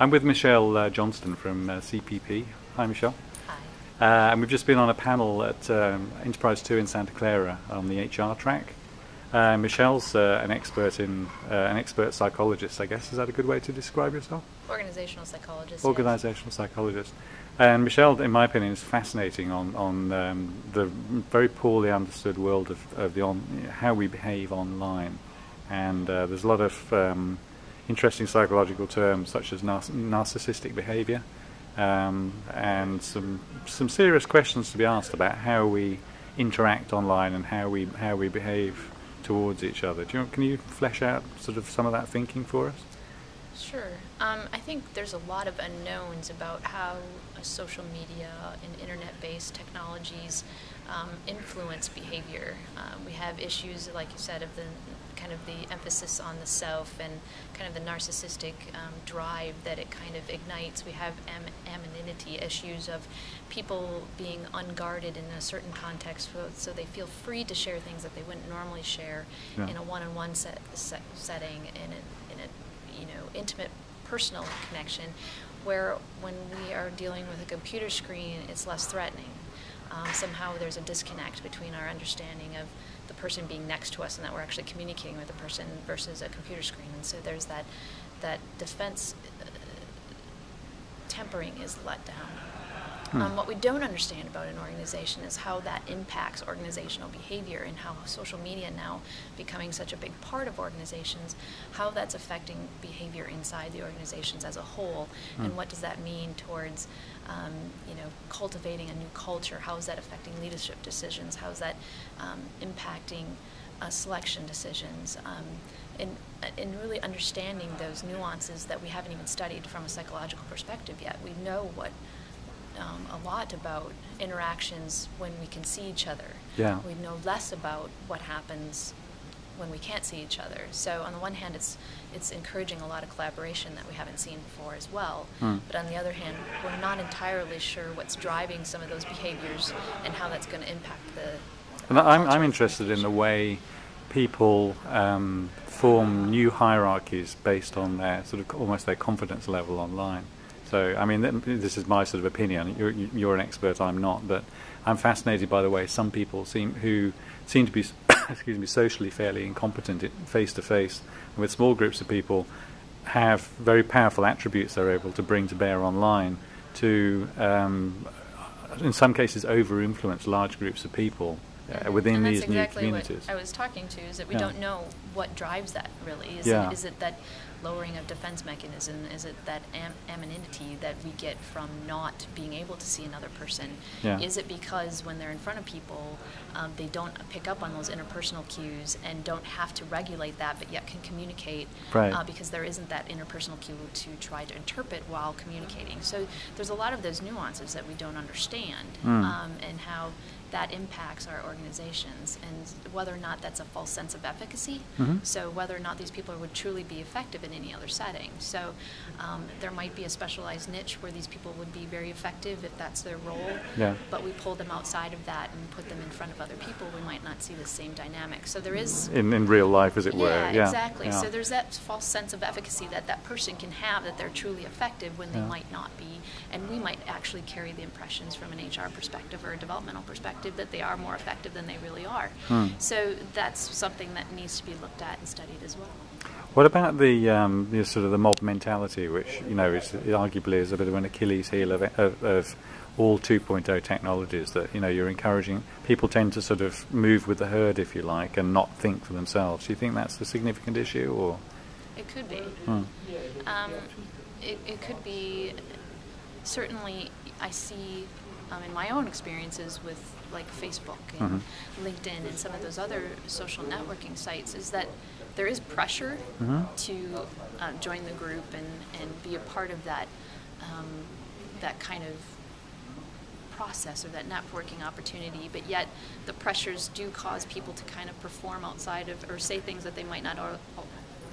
I'm with Michelle Johnston from CPP. Hi, Michelle. Hi. And we've just been on a panel at Enterprise 2 in Santa Clara on the HR track. Michelle's an expert psychologist, I guess. Is that a good way to describe yourself? Organizational psychologist. Organizational psychologist. And Michelle, in my opinion, is fascinating on the very poorly understood world of how we behave online. And there's a lot of interesting psychological terms such as narcissistic behavior, and some serious questions to be asked about how we interact online and how we behave towards each other. Can you flesh out sort of some of that thinking for us? Sure. I think there's a lot of unknowns about how social media and internet-based technologies influence behavior. We have issues, like you said, of the kind of the emphasis on the self and kind of the narcissistic drive that it kind of ignites. We have anonymity issues of people being unguarded in a certain context, so they feel free to share things that they wouldn't normally share in a one-on-one setting, in a intimate personal connection, where when we are dealing with a computer screen, it's less threatening. Somehow there's a disconnect between our understanding of the person being next to us and that we're actually communicating with the person versus a computer screen. And so there's that defense tempering is let down. What we don't understand about an organization is how that impacts organizational behavior, and how social media now becoming such a big part of organizations, how that's affecting behavior inside the organizations as a whole, and what does that mean towards cultivating a new culture. How is that affecting leadership decisions? How is that impacting selection decisions? And really understanding those nuances that we haven't even studied from a psychological perspective yet. We know a lot about interactions when we can see each other. Yeah. We know less about what happens when we can't see each other. So on the one hand, it's encouraging a lot of collaboration that we haven't seen before as well. But on the other hand, we're not entirely sure what's driving some of those behaviors and how that's going to impact the. And I'm interested in the way people form new hierarchies based on their sort of almost their confidence level online. So, I mean, this is my sort of opinion. You're an expert, I'm not, but I'm fascinated by the way some people seem to be, excuse me, socially fairly incompetent face to face, and with small groups of people, have very powerful attributes they're able to bring to bear online to, in some cases, over-influence large groups of people within these new communities. And that's exactly what I was talking to, is that we don't know what drives that, really. Is it that lowering of defense mechanism? Is it that anonymity that we get from not being able to see another person? Is it because when they're in front of people, they don't pick up on those interpersonal cues and don't have to regulate that, but yet can communicate because there isn't that interpersonal cue to try to interpret while communicating? So there's a lot of those nuances that we don't understand, and how that impacts our organizations, and whether or not that's a false sense of efficacy. So whether or not these people would truly be effective in any other setting. So there might be a specialized niche where these people would be very effective if that's their role, but we pull them outside of that and put them in front of other people, we might not see the same dynamic. So there is in real life, as it were. Yeah, exactly. So there's that false sense of efficacy that person can have, that they're truly effective when they might not be, and we might actually carry the impressions from an HR perspective or a developmental perspective that they are more effective than they really are. So that's something that needs to be looked at and studied as well. What about the sort of the mob mentality, which is arguably is a bit of an Achilles heel of all 2.0 technologies? That you're encouraging people tend to sort of move with the herd, if you like, and not think for themselves. Do you think that's a significant issue, or? It could be. It could be. Certainly, I see in my own experiences with like Facebook and LinkedIn and some of those other social networking sites, is that there is pressure to join the group and be a part of that that kind of process or that networking opportunity, but yet the pressures do cause people to kind of perform outside of, or say things that they might not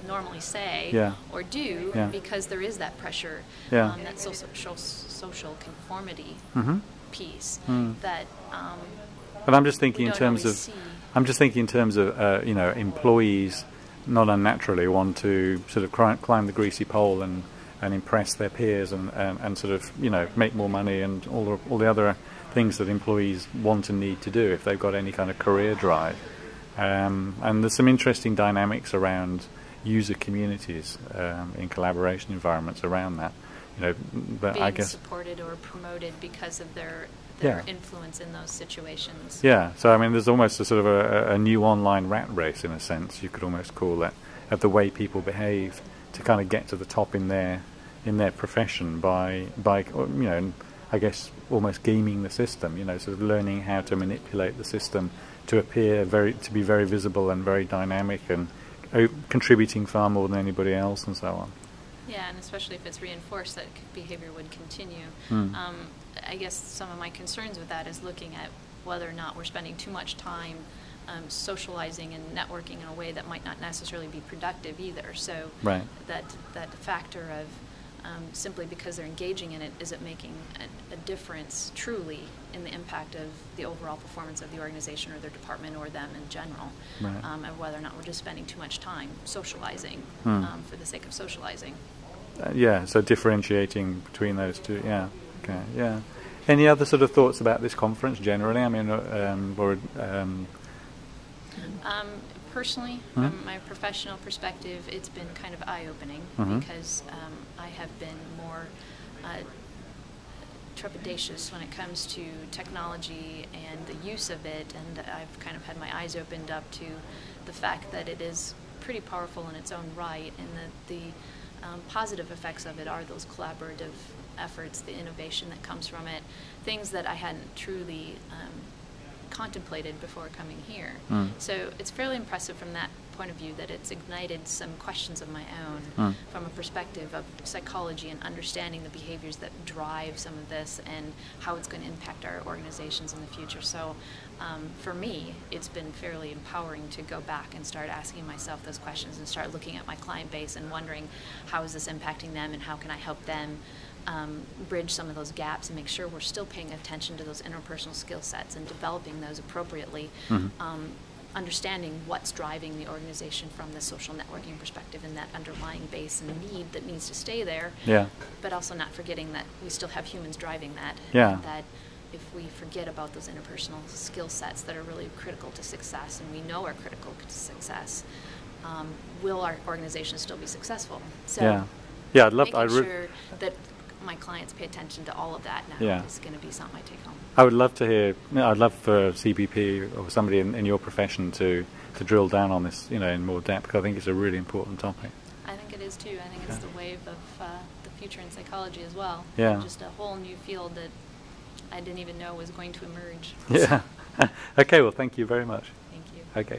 normally say or do, because there is that pressure, that social conformity piece that. But I'm just thinking in terms of, employees not unnaturally want to sort of climb the greasy pole and and impress their peers and sort of, you know, make more money and all the other things that employees want and need to do if they've got any kind of career drive. And there's some interesting dynamics around user communities in collaboration environments around that. You know, but being I guess supported or promoted because of their Yeah. influence in those situations. Yeah, so I mean, there's almost a sort of a new online rat race in a sense, you could almost call it, of the way people behave to kind of get to the top in their profession by you know, I guess almost gaming the system. You know, sort of learning how to manipulate the system to appear to be very visible and very dynamic and contributing far more than anybody else and so on. Yeah, and especially if it's reinforced that behavior would continue. I guess some of my concerns with that is looking at whether or not we're spending too much time socializing and networking in a way that might not necessarily be productive either. So Right. that factor of simply because they're engaging in it, is it making a difference truly in the impact of the overall performance of the organization or their department or them in general, Right. and whether or not we're just spending too much time socializing for the sake of socializing. Yeah, so differentiating between those two. Yeah. Okay. Yeah. Any other sort of thoughts about this conference generally? I mean, Personally, from my professional perspective, it's been kind of eye-opening because I have been more trepidatious when it comes to technology and the use of it, and I've kind of had my eyes opened up to the fact that it is pretty powerful in its own right, and that the positive effects of it are those collaborative efforts, the innovation that comes from it, things that I hadn't truly contemplated before coming here. So it's fairly impressive from that point of view that it's ignited some questions of my own from a perspective of psychology and understanding the behaviors that drive some of this and how it's going to impact our organizations in the future. So for me, it's been fairly empowering to go back and start asking myself those questions and start looking at my client base and wondering how is this impacting them and how can I help them bridge some of those gaps and make sure we're still paying attention to those interpersonal skill sets and developing those appropriately, understanding what's driving the organization from the social networking perspective and that underlying base and need that needs to stay there, but also not forgetting that we still have humans driving that, and that if we forget about those interpersonal skill sets that are really critical to success and we know are critical to success, will our organization still be successful? So yeah, I'd love making sure that my clients pay attention to all of that now is going to be something I take home. I would love to hear. I'd love for CPP or somebody in your profession to drill down on this, you know, in more depth, because I think it's a really important topic. I think it is too. I think it's the wave of the future in psychology as well. Yeah. Just a whole new field that I didn't even know was going to emerge. Yeah. Okay. Well, thank you very much. Thank you. Okay.